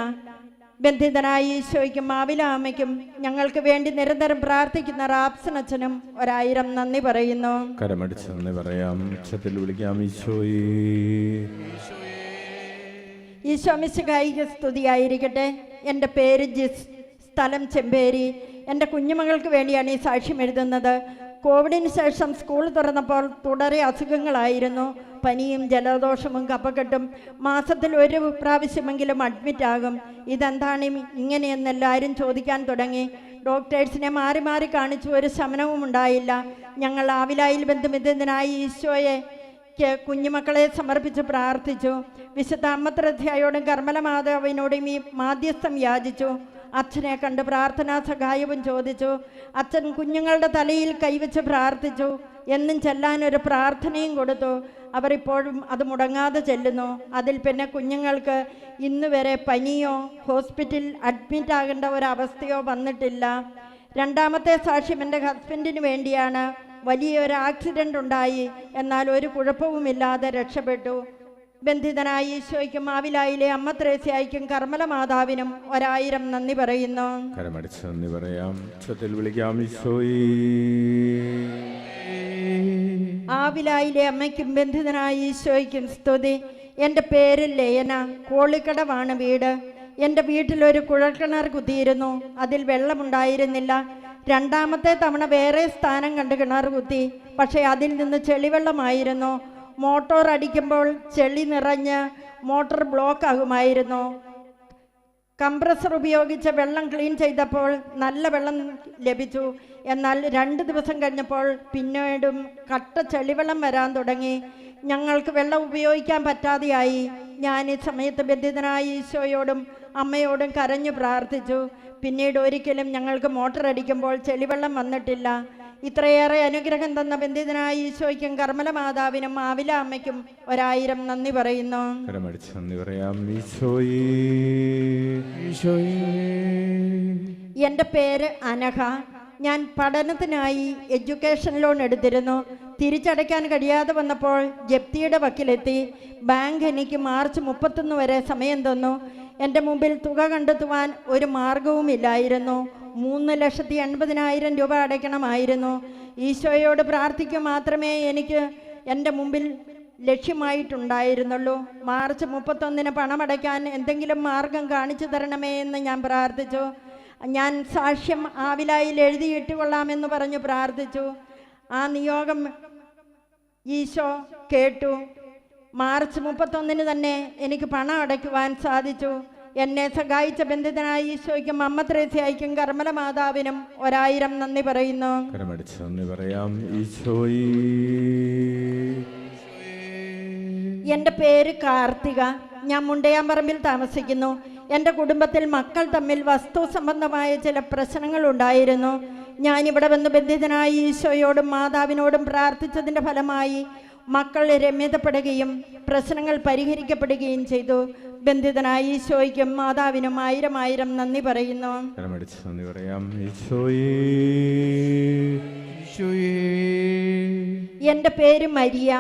ബന്ധിതനായ ഈശോയ്ക്കും ആവില അമ്മയ്ക്കും ഞങ്ങൾക്ക് വേണ്ടി നിരന്തരം പ്രാർത്ഥിക്കുന്ന റാപ്സൻ അച്ഛനും 1000 നന്ദി പറയുന്നു. കരമടിച്ച് നന്ദി പറയാം. ഉച്ചത്തിൽ വിളിക്കാം. ഈശോയേ ഈശോ മിശിഹായിക്ക് സ്തുതിയായിരിക്കട്ടെ. എൻ്റെ പേര് ജിസ്, സ്ഥലം ചെമ്പേരി. എൻ്റെ കുഞ്ഞുമകൾക്ക് വേണ്ടിയാണ് ഈ സാക്ഷ്യം എഴുതുന്നത്. കോവിഡിന് ശേഷം സ്കൂൾ തുറന്നപ്പോൾ തുടരെ അസുഖങ്ങളായിരുന്നു. പനിയും ജലദോഷവും കഫക്കെട്ടും. മാസത്തിൽ 1 പ്രാവശ്യമെങ്കിലും അഡ്മിറ്റ് ആകും. ഇതെന്താണ് ഇങ്ങനെയെന്ന് എല്ലാവരും ചോദിക്കാൻ തുടങ്ങി. ഡോക്ടേഴ്സിനെ മാറി മാറി കാണിച്ചു. ഒരു ശമനവും ഉണ്ടായില്ല. ഞങ്ങൾ ആവിലായിൽ ബന്ധുമിതനായി ഈശോയെ കുഞ്ഞുമക്കളെ സമർപ്പിച്ച് പ്രാർത്ഥിച്ചു. വിശുദ്ധ അമ്മ ത്രേസ്യായോടും കർമ്മല മാതാവിനോടും ഈ മാധ്യസ്ഥം യാചിച്ചു. അച്ഛനെ കണ്ട് പ്രാർത്ഥനാ സഹായവും ചോദിച്ചു. അച്ഛൻ കുഞ്ഞുങ്ങളുടെ തലയിൽ കൈവച്ച് പ്രാർത്ഥിച്ചു. എന്നും ചെല്ലാനൊരു പ്രാർത്ഥനയും കൊടുത്തു. അവർ ഇപ്പോഴും അത് മുടങ്ങാതെ ചെല്ലുന്നു. അതിൽ പിന്നെ കുഞ്ഞുങ്ങൾക്ക് ഇന്ന് വരെ പനിയോ ഹോസ്പിറ്റലിൽ അഡ്മിറ്റ് ആകേണ്ട ഒരവസ്ഥയോ വന്നിട്ടില്ല. രണ്ടാമത്തെ സാക്ഷ്യം എൻ്റെ ഹസ്ബൻഡിന് വേണ്ടിയാണ്. വലിയൊരു ആക്സിഡൻ്റ് ഉണ്ടായി. എന്നാൽ ഒരു കുഴപ്പവുമില്ലാതെ രക്ഷപ്പെട്ടു. ബന്ധിതനായ ഈശോയ്ക്കും ആവിലായിലെ അമ്മ ത്രേസ്യായ്ക്കും കർമ്മല മാതാവിനും 1000 നന്ദി പറയുന്നു. കരമടിച്ച് നന്ദി പറയാം. ഉച്ചത്തിൽ വിളിക്കാം. ഈശോയേ ആവിലായിലെ അമ്മയ്ക്കും ബന്ധിതനായ ഈശോയ്ക്കും സ്തുതി. എൻ്റെ പേര് ലയന. കോളിക്കടവാണ് വീട്. എൻ്റെ വീട്ടിലൊരു കുഴൽക്കിണർ കുത്തിയിരുന്നു. അതിൽ വെള്ളമുണ്ടായിരുന്നില്ല. രണ്ടാമത്തെ തവണ വേറെ സ്ഥാനം കണ്ട് കിണർ കുത്തി. പക്ഷേ അതിൽ നിന്ന് ചെളിവെള്ളമായിരുന്നു. മോട്ടോർ അടിക്കുമ്പോൾ ചെളി നിറഞ്ഞ് മോട്ടോർ ബ്ലോക്ക് ആകുമായിരുന്നു. കംപ്രസർ ഉപയോഗിച്ച് വെള്ളം ക്ലീൻ ചെയ്തപ്പോൾ നല്ല വെള്ളം ലഭിച്ചു. എന്നാൽ 2 ദിവസം കഴിഞ്ഞപ്പോൾ പിന്നീടും കട്ട ചെളിവെള്ളം വരാൻ തുടങ്ങി. ഞങ്ങൾക്ക് വെള്ളം ഉപയോഗിക്കാൻ പറ്റാതെയായി. ഞാൻ ഈ സമയത്ത് ബന്ധിതനായ ഈശോയോടും അമ്മയോടും കരഞ്ഞു പ്രാർത്ഥിച്ചു. പിന്നീട് ഒരിക്കലും ഞങ്ങൾക്ക് മോട്ടോർ അടിക്കുമ്പോൾ ചെളിവെള്ളം വന്നിട്ടില്ല. ഇത്രയേറെ അനുഗ്രഹം തന്ന ബന്ധിതനായ ഈശോയ്ക്കും കർമ്മല മാതാവിനും ആവില അമ്മയ്ക്കും 1000 നന്ദി പറയുന്നു. നന്ദി പറയാം. ഈശോയേ എൻ്റെ പേര് അനഘ. ഞാൻ പഠനത്തിനായി എഡ്യൂക്കേഷൻ ലോൺ എടുത്തിരുന്നു. തിരിച്ചടയ്ക്കാൻ കഴിയാതെ വന്നപ്പോൾ ജപ്തിയുടെ വക്കിലെത്തി. ബാങ്ക് എനിക്ക് മാർച്ച് 31 വരെ സമയം തന്നു. എൻ്റെ മുമ്പിൽ തുക കണ്ടെത്തുവാൻ ഒരു മാർഗവുമില്ലായിരുന്നു. 3,80,000 രൂപ അടയ്ക്കണമായിരുന്നു. ഈശോയോട് പ്രാർത്ഥിക്കുക മാത്രമേ എനിക്ക് എൻ്റെ മുമ്പിൽ ലക്ഷ്യമായിട്ടുണ്ടായിരുന്നുള്ളൂ. മാർച്ച് 31 പണമടയ്ക്കാൻ എന്തെങ്കിലും മാർഗം കാണിച്ചു തരണമേ എന്ന് ഞാൻ പ്രാർത്ഥിച്ചു. ഞാൻ സാക്ഷ്യം ആവിലായിൽ എഴുതിയിട്ട് കൊള്ളാമെന്ന് പറഞ്ഞു പ്രാർത്ഥിച്ചു. ആ നിയോഗം ഈശോ കേട്ടു. മാർച്ച് 31 തന്നെ എനിക്ക് പണം അടയ്ക്കുവാൻ സാധിച്ചു. എന്നെ സഹായിച്ച ബന്ധിതനായ ഈശോയ്ക്കും അമ്മ ത്രേസ്യായ്ക്കും കർമ്മല മാതാവിനും 1000 നന്ദി പറയുന്നു. നന്ദി പറയാം. ഈശോയേ എൻ്റെ പേര് കാർത്തിക. ഞാൻ മുണ്ടയാമ്പറമ്പിൽ താമസിക്കുന്നു. എൻ്റെ കുടുംബത്തിൽ മക്കൾ തമ്മിൽ വസ്തു സംബന്ധമായ ചില പ്രശ്നങ്ങളുണ്ടായിരുന്നു. ഞാനിവിടെ വന്ന് ബന്ധിതനായ ഈശോയോടും മാതാവിനോടും പ്രാർത്ഥിച്ചതിൻ്റെ ഫലമായി മക്കൾ രമ്യതപ്പെടുകയും പ്രശ്നങ്ങൾ പരിഹരിക്കപ്പെടുകയും ചെയ്തു. ബന്ധിതനായ ഈശോയ്ക്കും മാതാവിനും 1000 നന്ദി പറയുന്നു. നന്ദി പറയാം. ഈശോയേ എൻ്റെ പേര് മരിയ.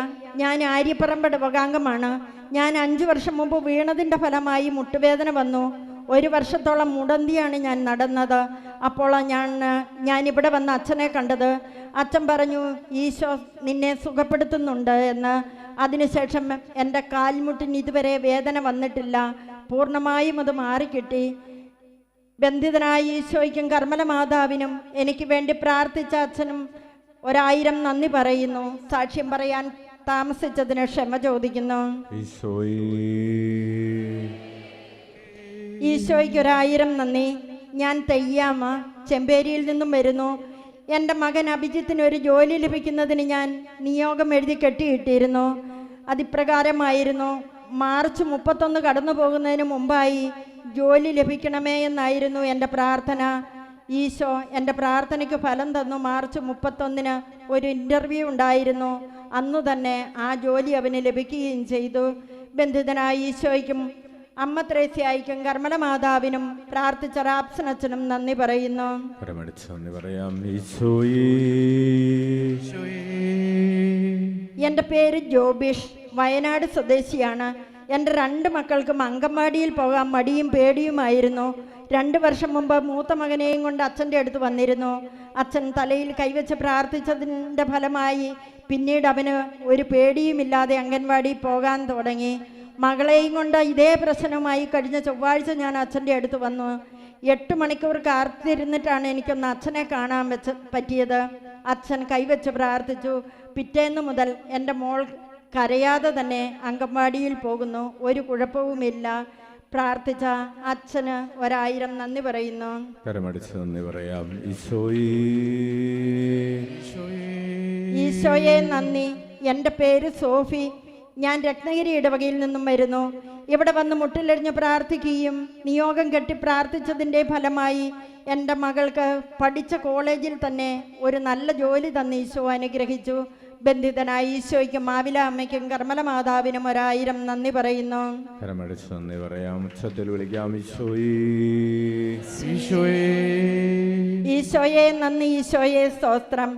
ഞാൻ ആര്യപ്പറമ്പ് ഇടവകാംഗമാണ്. ഞാൻ 5 വർഷം മുമ്പ് വീണതിൻ്റെ ഫലമായി മുട്ടുവേദന വന്നു. 1 വർഷത്തോളം മുടന്തിയാണ് ഞാൻ നടന്നത്. അപ്പോൾ ഞാനിവിടെ വന്ന് അച്ഛനെ കണ്ടത്. അച്ഛൻ പറഞ്ഞു ഈശോ നിന്നെ സുഖപ്പെടുത്തുന്നുണ്ട് എന്ന്. അതിനുശേഷം എൻ്റെ കാൽമുട്ടിന് ഇതുവരെ വേദന വന്നിട്ടില്ല. പൂർണ്ണമായും അത് മാറിക്കിട്ടി. ബന്ധിതനായ ഈശോയ്ക്കും കർമ്മല മാതാവിനും എനിക്ക് വേണ്ടി പ്രാർത്ഥിച്ച അച്ഛനും 1000 നന്ദി പറയുന്നു. സാക്ഷ്യം പറയാൻ താമസിച്ചതിന് ക്ഷമ ചോദിക്കുന്നു. ഈശോയ്ക്ക് 1000 നന്ദി. ഞാൻ തെയ്യാമ്മ, ചെമ്പേരിയിൽ നിന്നും വരുന്നു. എൻ്റെ മകൻ അഭിജിത്തിന് ഒരു ജോലി ലഭിക്കുന്നതിന് ഞാൻ നിയോഗം എഴുതി കെട്ടിയിട്ടിരുന്നു. അതിപ്രകാരമായിരുന്നു. മാർച്ച് 31 കടന്നു പോകുന്നതിന് മുമ്പായി ജോലി ലഭിക്കണമേ എന്നായിരുന്നു എൻ്റെ പ്രാർത്ഥന. ഈശോ എൻ്റെ പ്രാർത്ഥനയ്ക്ക് ഫലം തന്നു. മാർച്ച് 31 ഒരു ഇൻ്റർവ്യൂ ഉണ്ടായിരുന്നു. അന്നു തന്നെ ആ ജോലി അവന് ലഭിക്കുകയും ചെയ്തു. ബന്ധിതനായ ഈശോയ്ക്കും അമ്മ ത്രേസ്യായിക്കും കർമ്മല മാതാവിനും പ്രാർത്ഥിച്ച റാപ്സനച്ഛനും നന്ദി പറയുന്നു. എൻ്റെ പേര് ജോബിഷ്, വയനാട് സ്വദേശിയാണ്. എൻ്റെ 2 മക്കൾക്കും അംഗൻവാടിയിൽ പോകാൻ മടിയും പേടിയുമായിരുന്നു. 2 വർഷം മുമ്പ് മൂത്ത മകനെയും കൊണ്ട് അച്ഛൻ്റെ അടുത്ത് വന്നിരുന്നു. അച്ഛൻ തലയിൽ കൈവച്ച് പ്രാർത്ഥിച്ചതിൻ്റെ ഫലമായി പിന്നീട് അവന് ഒരു പേടിയുമില്ലാതെ അംഗൻവാടി പോകാൻ തുടങ്ങി. മകളെയും കൊണ്ട് ഇതേ പ്രശ്നവുമായി കഴിഞ്ഞ ചൊവ്വാഴ്ച ഞാൻ അച്ഛൻ്റെ അടുത്ത് വന്നു. 8 മണിക്കൂർ കാത്തിരുന്നിട്ടാണ് എനിക്കൊന്ന് അച്ഛനെ കാണാൻ പറ്റിയത്. അച്ഛൻ കൈവച്ച് പ്രാർത്ഥിച്ചു. പിറ്റേന്ന് മുതൽ എൻ്റെ മോൾ കരയാതെ തന്നെ അംഗൻവാടിയിൽ പോകുന്നു. ഒരു കുഴപ്പവുമില്ല. പ്രാർത്ഥിച്ച അച്ഛന് 1000 നന്ദി പറയുന്നു. നന്ദി പറയാം. ഈശോയെ നന്ദി. എൻ്റെ പേര് സോഫി. ഞാൻ രത്നഗിരി ഇടവകയിൽ നിന്നും വരുന്നു. ഇവിടെ വന്ന് മുട്ടിലെറിഞ്ഞ് പ്രാർത്ഥിക്കുകയും നിയോഗം കെട്ടി പ്രാർത്ഥിച്ചതിൻ്റെ ഫലമായി എൻ്റെ മകൾക്ക് പഠിച്ച കോളേജിൽ തന്നെ ഒരു നല്ല ജോലി തന്ന് ഈശോ അനുഗ്രഹിച്ചു. ബന്ധിതനായ ഈശോയ്ക്കും മാവില അമ്മയ്ക്കും കർമ്മല മാതാവിനും 1000 നന്ദി പറയുന്നു. നന്ദി പറയാം. ഈശോയെ നന്ദി. ഈശോയെ സ്തോത്രം.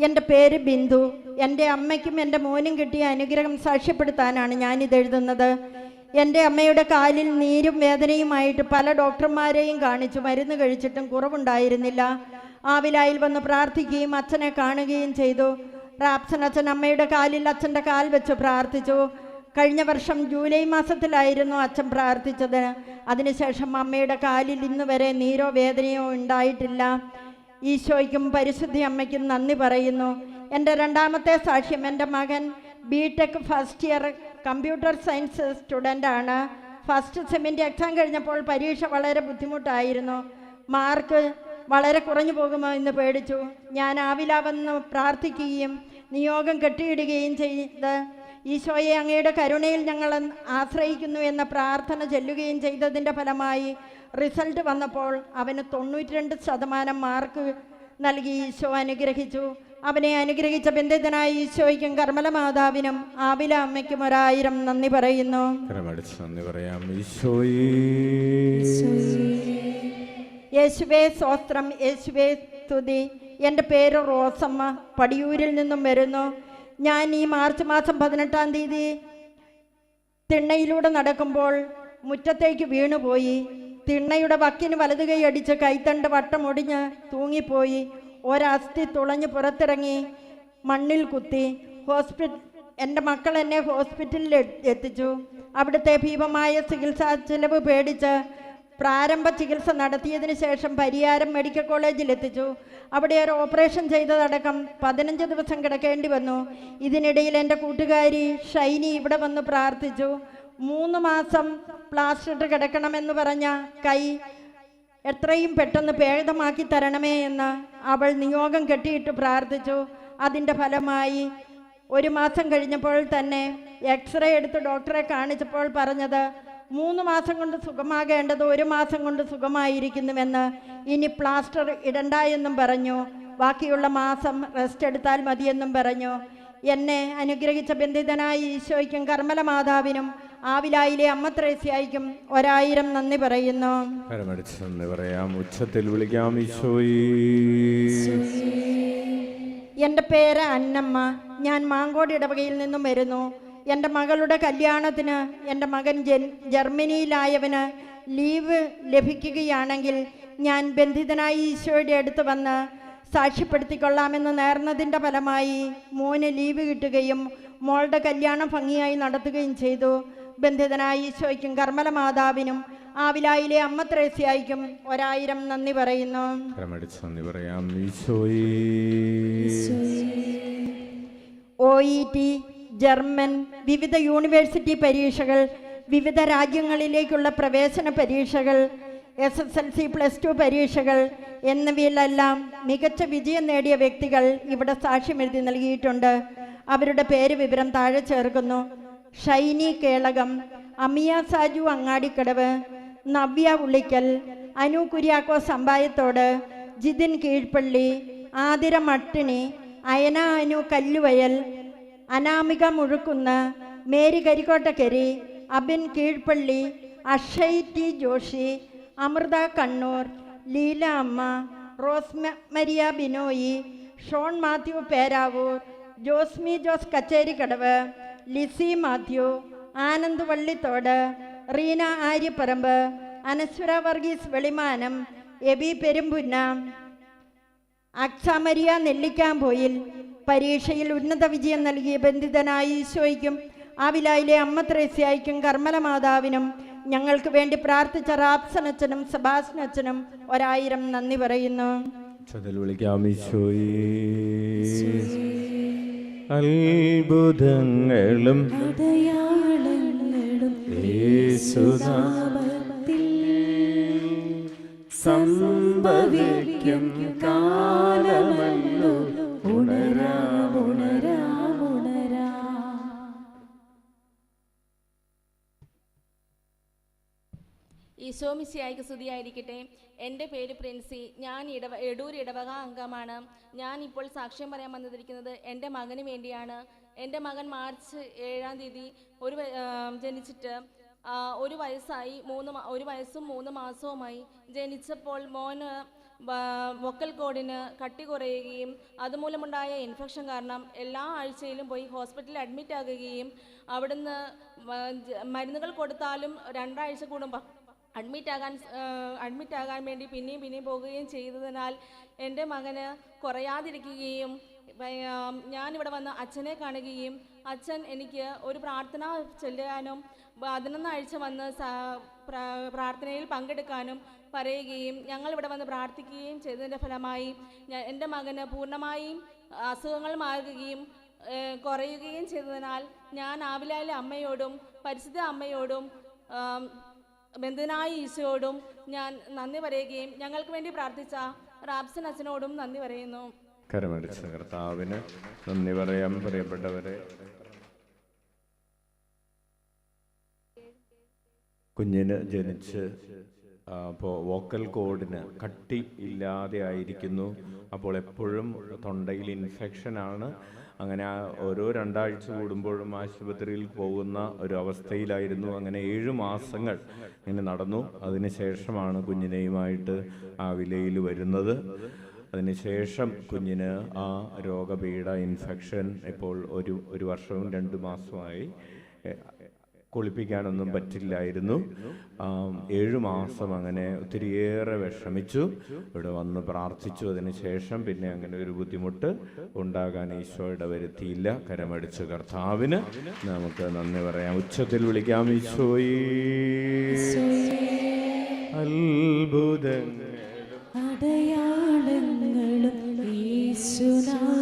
എൻ്റെ പേര് ബിന്ദു. എൻ്റെ അമ്മയ്ക്കും എൻ്റെ മോനും കിട്ടിയ അനുഗ്രഹം സാക്ഷ്യപ്പെടുത്താനാണ് ഞാനിത് എഴുതുന്നത്. എൻ്റെ അമ്മയുടെ കാലിൽ നീരും വേദനയുമായിട്ട് പല ഡോക്ടർമാരെയും കാണിച്ചു. മരുന്ന് കഴിച്ചിട്ടും കുറവുണ്ടായിരുന്നില്ല. ആവിലായിൽ വന്ന് പ്രാർത്ഥിക്കുകയും അച്ഛനെ കാണുകയും ചെയ്തു. റാപ്സൻ അച്ഛൻ അമ്മയുടെ കാലിൽ അച്ഛൻ്റെ കാൽ വെച്ച് പ്രാർത്ഥിച്ചു. കഴിഞ്ഞ വർഷം ജൂലൈ മാസത്തിലായിരുന്നു അച്ഛൻ പ്രാർത്ഥിച്ചത്. അതിനുശേഷം അമ്മയുടെ കാലിൽ ഇന്ന് വരെ നീരോ വേദനയോ ഉണ്ടായിട്ടില്ല. ഈശോയ്ക്കും പരിശുദ്ധി അമ്മയ്ക്കും നന്ദി പറയുന്നു. എൻ്റെ 2ാമത്തെ സാക്ഷ്യം, എൻ്റെ മകൻ BTech first year computer science സ്റ്റുഡൻ്റാണ്. ഫസ്റ്റ് സെമ്മിൻ്റെ എക്സാം കഴിഞ്ഞപ്പോൾ പരീക്ഷ വളരെ ബുദ്ധിമുട്ടായിരുന്നു. മാർക്ക് വളരെ കുറഞ്ഞു പോകുമോ എന്ന് പേടിച്ചു. ഞാൻ ആവില വന്ന് പ്രാർത്ഥിക്കുകയും നിയോഗം കെട്ടിയിടുകയും ചെയ്ത് ഈശോയെ അങ്ങയുടെ കരുണയിൽ ഞങ്ങൾ ആശ്രയിക്കുന്നു എന്ന പ്രാർത്ഥന ചൊല്ലുകയും ചെയ്തതിൻ്റെ ഫലമായി റിസൾട്ട് വന്നപ്പോൾ അവന് 92% മാർക്ക് നൽകി ഈശോ അനുഗ്രഹിച്ചു. അവനെ അനുഗ്രഹിച്ച ബന്ധിതനായ ഈശോയ്ക്കും കർമ്മല മാതാവിനും ആവില അമ്മയ്ക്കും 1000 നന്ദി പറയുന്നു. യേശുവേ സ്തോത്രം. യേശുവേ സ്തുതി. എൻ്റെ പേര് റോസമ്മ, പടിയൂരിൽ നിന്നും വരുന്നു. ഞാൻ ഈ മാർച്ച് മാസം 18-ാം തീയതി തിണ്ണയിലൂടെ നടക്കുമ്പോൾ മുറ്റത്തേക്ക് വീണുപോയി. തിണ്ണയുടെ വക്കിന് വലതു കൈ അടിച്ച് കൈത്തണ്ട് വട്ടമൊടിഞ്ഞ് തൂങ്ങിപ്പോയി. ഒരസ്ഥി തുളഞ്ഞ് പുറത്തിറങ്ങി മണ്ണിൽ കുത്തി. എൻ്റെ മക്കൾ എന്നെ ഹോസ്പിറ്റലിൽ എത്തിച്ചു. അവിടുത്തെ ഭീമമായ ചികിത്സാ ചിലവ് പേടിച്ച് പ്രാരംഭ ചികിത്സ നടത്തിയതിന് ശേഷം പരിയാരം മെഡിക്കൽ കോളേജിൽ എത്തിച്ചു. അവിടെ ഒരു ഓപ്പറേഷൻ ചെയ്തതടക്കം 15 ദിവസം കിടക്കേണ്ടി വന്നു. ഇതിനിടയിൽ എൻ്റെ കൂട്ടുകാരി ഷൈനി ഇവിടെ വന്ന് പ്രാർത്ഥിച്ചു. 3 മാസം പ്ലാസ്റ്റർ കിടക്കണമെന്ന് പറഞ്ഞ കൈ എത്രയും പെട്ടെന്ന് ഭേദമാക്കി തരണമേ എന്ന് അവൾ നിയോഗം കെട്ടിയിട്ട് പ്രാർത്ഥിച്ചു. അതിൻ്റെ ഫലമായി 1 മാസം കഴിഞ്ഞപ്പോൾ തന്നെ എക്സ്റേ എടുത്ത് ഡോക്ടറെ കാണിച്ചപ്പോൾ പറഞ്ഞത് 3 മാസം കൊണ്ട് സുഖമാകേണ്ടത് 1 മാസം കൊണ്ട് സുഖമായിരിക്കുന്നുവെന്ന്. ഇനി പ്ലാസ്റ്റർ ഇടണ്ട എന്നും പറഞ്ഞു. ബാക്കിയുള്ള മാസം റെസ്റ്റ് എടുത്താൽ മതിയെന്നും പറഞ്ഞു. എന്നെ അനുഗ്രഹിച്ച ബന്ധിതനായ ഈശോയ്ക്കും കർമ്മല മാതാവിനും ആവിലായിലെ അമ്മ ത്രേസ്യായിക്കും 1000 നന്ദി പറയുന്നു. ഉച്ചത്തിൽ വിളിക്കാം. എൻ്റെ പേര് അന്നമ്മ. ഞാൻ മാങ്കോട് ഇടവകയിൽ നിന്നും വരുന്നു. എൻ്റെ മകളുടെ കല്യാണത്തിന് എൻ്റെ മകൻ ജർമ്മനിയിലായവന് ലീവ് ലഭിക്കുകയാണെങ്കിൽ ഞാൻ ബന്ധിതനായ ഈശോയുടെ അടുത്ത് വന്ന് സാക്ഷ്യപ്പെടുത്തിക്കൊള്ളാമെന്ന് നേർന്നതിൻ്റെ ഫലമായി മോന് ലീവ് കിട്ടുകയും മോളുടെ കല്യാണം ഭംഗിയായി നടത്തുകയും ചെയ്തു. ബന്ധിതനായ ഈശോയ്ക്കും കർമ്മല മാതാവിനും ആവിലായിലെ അമ്മ ത്രേസ്യായിക്കും 1000 നന്ദി പറയുന്നു. OET, ജർമ്മൻ, വിവിധ യൂണിവേഴ്സിറ്റി പരീക്ഷകൾ വിവിധ രാജ്യങ്ങളിലേക്കുള്ള പ്രവേശന പരീക്ഷകൾ, SSLC +2 പരീക്ഷകൾ എന്നിവയിലെല്ലാം മികച്ച വിജയം നേടിയ വ്യക്തികൾ ഇവിടെ സാക്ഷ്യമെഴുതി നൽകിയിട്ടുണ്ട്. അവരുടെ പേര് വിവരം താഴെ ചേർക്കുന്നു. ഷൈനി കേളകം, അമിയ സാജു അങ്ങാടിക്കടവ്, നവ്യ ഉള്ളിക്കൽ, അനു കുര്യാക്കോസ് അമ്പായത്തോട്, ജിതിൻ കീഴ്പള്ളി, ആതിര മട്ടിണി, അയന അനു കല്ലുവയൽ, അനാമിക മുഴുക്കുന്ന്, മേരി കരിക്കോട്ടക്കരി, അബിൻ കീഴ്പള്ളി, അക്ഷയ് ടി ജോഷി, അമൃത കണ്ണൂർ, ലീല അമ്മ, റോസ്മരിയ ബിനോയി, ഷോൺ മാത്യു പേരാവൂർ, ജോസ്മി ജോസ് കച്ചേരിക്കടവ്, ലിസി മാത്യു, ആനന്ദ് വള്ളിത്തോട്, റീന ആര്യപ്പറമ്പ്, അനശ്വര വർഗീസ് വെളിമാനം, എബി പെരുമ്പുന്ന, അക്സാമരിയ നെല്ലിക്കാമ്പോയിൽ. പരീക്ഷയിൽ ഉന്നത വിജയം നൽകിയ ബന്ധിതനായ ഈശോയ്ക്കും ആവിലായിലെ അമ്മ ത്രേസ്യായ്ക്കും കർമ്മല മാതാവിനും ഞങ്ങൾക്ക് വേണ്ടി പ്രാർത്ഥിച്ച റാപ്സനച്ചനും സെബാസ്റ്റ്യനച്ചനും 1000 നന്ദി പറയുന്നു. വിളിക്കാം ഈശോയേ. അത്ഭുതങ്ങളും യേശുനാമത്തിൽ സംഭവിക്കും കാലമല്ലോ. ഉണരാം ഉണരാം ഉണരാം. ഈശോ മിശിഹായ്ക്ക് സ്തുതിയായിരിക്കട്ടെ. എൻ്റെ പേര് പ്രിൻസി. ഞാൻ എടൂർ ഇടവക അംഗമാണ്. ഞാൻ ഇപ്പോൾ സാക്ഷ്യം പറയാൻ വന്നിരിക്കുന്നത് എൻ്റെ മകന് വേണ്ടിയാണ്. എൻ്റെ മകൻ മാർച്ച് 7-ാം തീയതി ജനിച്ചിട്ട് 1 വയസ്സായി. 1 വയസ്സും 3 മാസവുമായി. ജനിച്ചപ്പോൾ മോന് വൊക്കൽ കോഡിന് കട്ടി കുറയുകയും അതുമൂലമുണ്ടായ ഇൻഫെക്ഷൻ കാരണം എല്ലാ ആഴ്ചയിലും പോയി ഹോസ്പിറ്റലിൽ അഡ്മിറ്റ് ആകുകയും അവിടുന്ന് മരുന്നുകൾ കൊടുത്താലും 2 ആഴ്ച കൂടുമ്പോൾ അഡ്മിറ്റ് ആകാൻ വേണ്ടി പിന്നെയും പോകുകയും ചെയ്തതിനാൽ എൻ്റെ മകന് കുറയാതിരിക്കുകയും ഞാനിവിടെ വന്ന് അച്ഛനെ കാണുകയും അച്ഛൻ എനിക്ക് ഒരു പ്രാർത്ഥന ചൊല്ലാനും 11 ആഴ്ച വന്ന് പ്രാർത്ഥനയിൽ പങ്കെടുക്കാനും പറയുകയും ഞങ്ങളിവിടെ വന്ന് പ്രാർത്ഥിക്കുകയും ചെയ്തതിൻ്റെ ഫലമായി എൻ്റെ മകന് പൂർണ്ണമായും അസുഖങ്ങൾ മാറുകയും കുറയുകയും ചെയ്തതിനാൽ ഞാൻ ആവിലായിലെ അമ്മയോടും പരിശുദ്ധ അമ്മയോടും ബന്ധുനായ ഈശോയോടും ഞാൻ നന്ദി പറയുകയും ഞങ്ങൾക്ക് വേണ്ടി പ്രാർത്ഥിച്ച റാപ്സൻ അച്ഛനോടും നന്ദി പറയുന്നു. കരമടിച്ച കർത്താവിന് നന്ദി പറയാം. പ്രിയപ്പെട്ടവരെ, കുഞ്ഞിന് ജനിച്ച് അപ്പോൾ വോക്കൽ കോഡിന് കട്ടി ഇല്ലാതെ ആയിരിക്കുന്നു. അപ്പോൾ എപ്പോഴും തൊണ്ടയിൽ ഇൻഫെക്ഷനാണ്. അങ്ങനെ ഓരോ 2 ആഴ്ച കൂടുമ്പോഴും ആശുപത്രിയിൽ പോകുന്ന ഒരു അവസ്ഥയിലായിരുന്നു. അങ്ങനെ 7 മാസങ്ങൾ ഇങ്ങനെ നടന്നു. അതിനുശേഷമാണ് കുഞ്ഞിനെയുമായിട്ട് ആവിലയിൽ വരുന്നത്. അതിനുശേഷം കുഞ്ഞിന് ആ രോഗപീഠ ഇൻഫെക്ഷൻ ഇപ്പോൾ ഒരു വർഷവും 2 മാസമായി. കുളിപ്പിക്കാനൊന്നും പറ്റില്ലായിരുന്നു. 7 മാസം അങ്ങനെ ഒത്തിരിയേറെ വിഷമിച്ചു. ഇവിടെ വന്ന് പ്രാർത്ഥിച്ചു. അതിനുശേഷം പിന്നെ അങ്ങനെ ഒരു ബുദ്ധിമുട്ട് ഉണ്ടാകാൻ ഈശോയുടെ വരുത്തിയില്ല. കരമടിച്ച കർത്താവിന് നമുക്ക് നന്ദി പറയാം. ഉച്ചത്തിൽ വിളിക്കാം ഈശോയേ. അത്ഭുതങ്ങളും അടയാളങ്ങളും യേശുനാമത്തിൽ